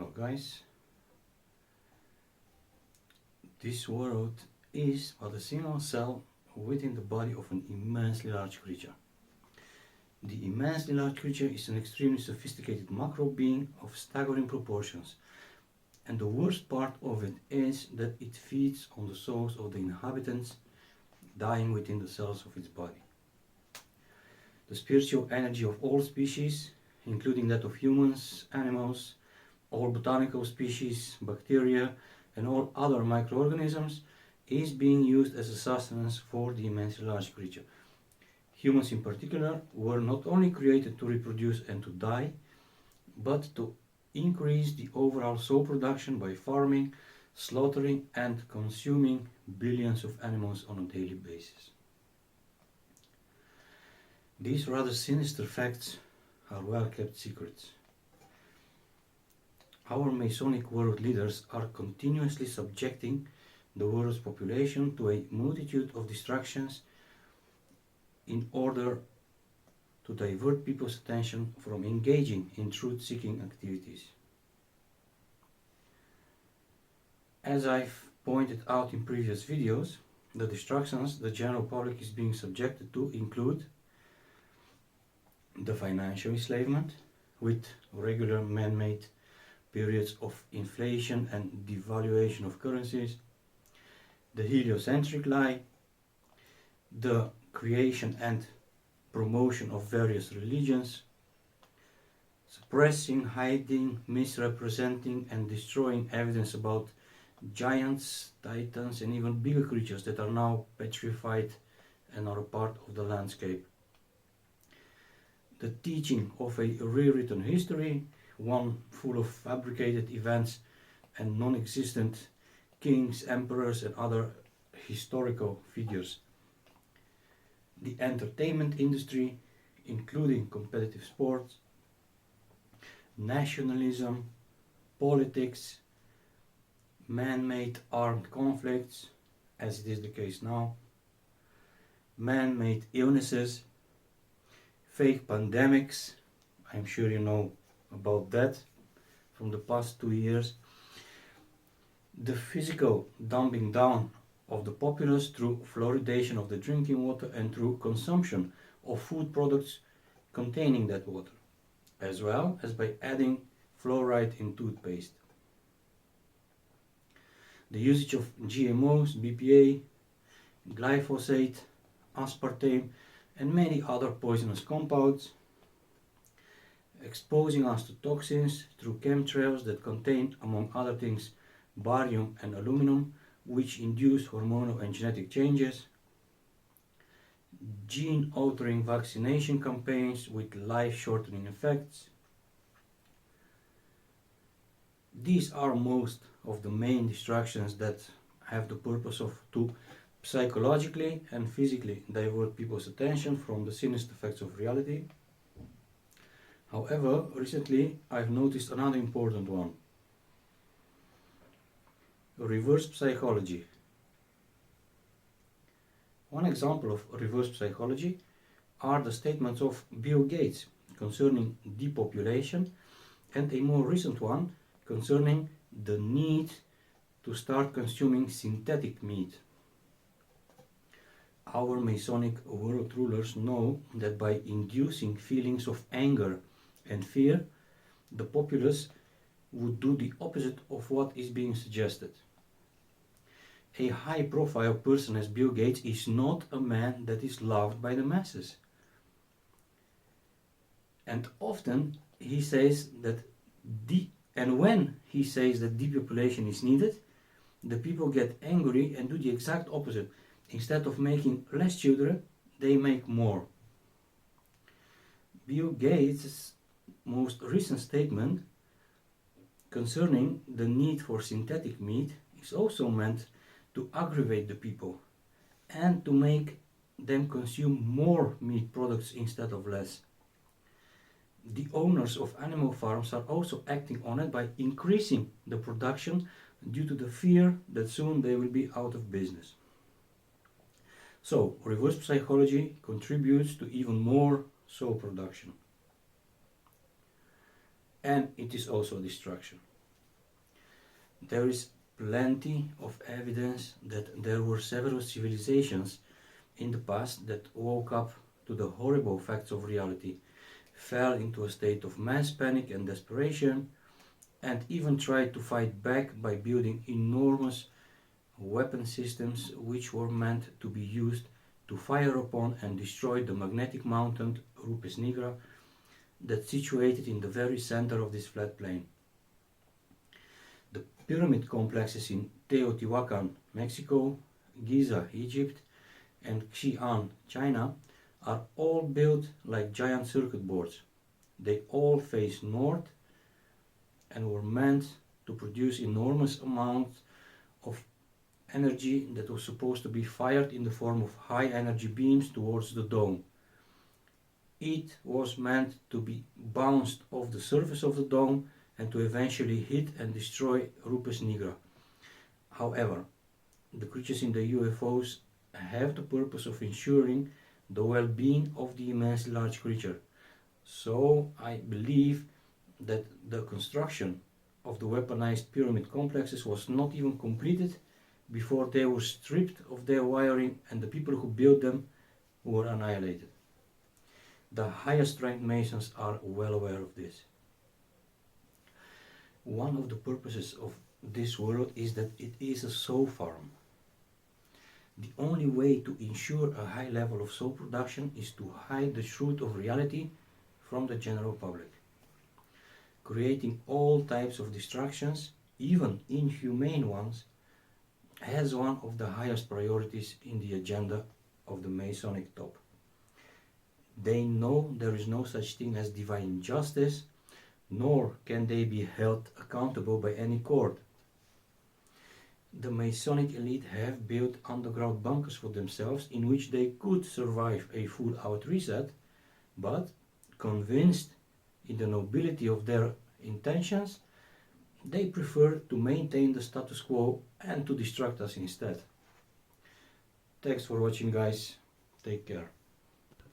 Hello guys, this world is but a single cell within the body of an immensely large creature. The immensely large creature is an extremely sophisticated macro being of staggering proportions, and the worst part of it is that it feeds on the souls of the inhabitants dying within the cells of its body. The spiritual energy of all species, including that of humans, animals, all botanical species, bacteria, and all other microorganisms, is being used as a sustenance for the immensely large creature. Humans in particular were not only created to reproduce and to die, but to increase the overall soul production by farming, slaughtering and consuming billions of animals on a daily basis. These rather sinister facts are well kept secrets. Our Masonic world leaders are continuously subjecting the world's population to a multitude of distractions in order to divert people's attention from engaging in truth-seeking activities. As I've pointed out in previous videos, the distractions the general public is being subjected to include the financial enslavement, with regular man-made periods of inflation and devaluation of currencies, the heliocentric lie, the creation and promotion of various religions, suppressing, hiding, misrepresenting and destroying evidence about giants, titans and even bigger creatures that are now petrified and are a part of the landscape. The teaching of a rewritten history, one full of fabricated events and non-existent kings, emperors and other historical figures. The entertainment industry, including competitive sports, nationalism, politics, man-made armed conflicts, as it is the case now, man-made illnesses, fake pandemics, I'm sure you know about that from the past 2 years, the physical dumbing down of the populace through fluoridation of the drinking water and through consumption of food products containing that water, as well as by adding fluoride in toothpaste. The usage of GMOs, BPA, glyphosate, aspartame and many other poisonous compounds, exposing us to toxins through chemtrails that contain, among other things, barium and aluminum, which induce hormonal and genetic changes, gene-altering vaccination campaigns with life-shortening effects. These are most of the main distractions that have the purpose of to psychologically and physically divert people's attention from the sinister facts of reality. However, recently I've noticed another important one: reverse psychology. One example of reverse psychology are the statements of Bill Gates concerning depopulation, and a more recent one concerning the need to start consuming synthetic meat. Our Masonic world rulers know that by inducing feelings of anger and fear, the populace would do the opposite of what is being suggested. A high-profile person as Bill Gates is not a man that is loved by the masses. And often he says that when he says that depopulation is needed, the people get angry and do the exact opposite. Instead of making less children, they make more. Bill Gates' most recent statement concerning the need for synthetic meat is also meant to aggravate the people and to make them consume more meat products instead of less. The owners of animal farms are also acting on it by increasing the production due to the fear that soon they will be out of business. So, reverse psychology contributes to even more soul production. And it is also a distraction. There is plenty of evidence that there were several civilizations in the past that woke up to the horrible facts of reality, fell into a state of mass panic and desperation, and even tried to fight back by building enormous weapon systems which were meant to be used to fire upon and destroy the magnetic mountain Rupes Nigra that's situated in the very center of this flat plain. The pyramid complexes in Teotihuacan, Mexico, Giza, Egypt, and Xi'an, China, are all built like giant circuit boards. They all face north and were meant to produce enormous amounts of energy that was supposed to be fired in the form of high energy beams towards the dome. It was meant to be bounced off the surface of the dome and to eventually hit and destroy Rupes Nigra. However, the creatures in the UFOs have the purpose of ensuring the well-being of the immensely large creature. So I believe that the construction of the weaponized pyramid complexes was not even completed before they were stripped of their wiring and the people who built them were annihilated. The highest ranked Masons are well aware of this. One of the purposes of this world is that it is a soul farm. The only way to ensure a high level of soul production is to hide the truth of reality from the general public. Creating all types of distractions, even inhumane ones, has one of the highest priorities in the agenda of the Masonic top. They know there is no such thing as divine justice, nor can they be held accountable by any court. The Masonic elite have built underground bunkers for themselves in which they could survive a full-out reset, but convinced in the nobility of their intentions, they prefer to maintain the status quo and to distract us instead. Thanks for watching, guys. Take care.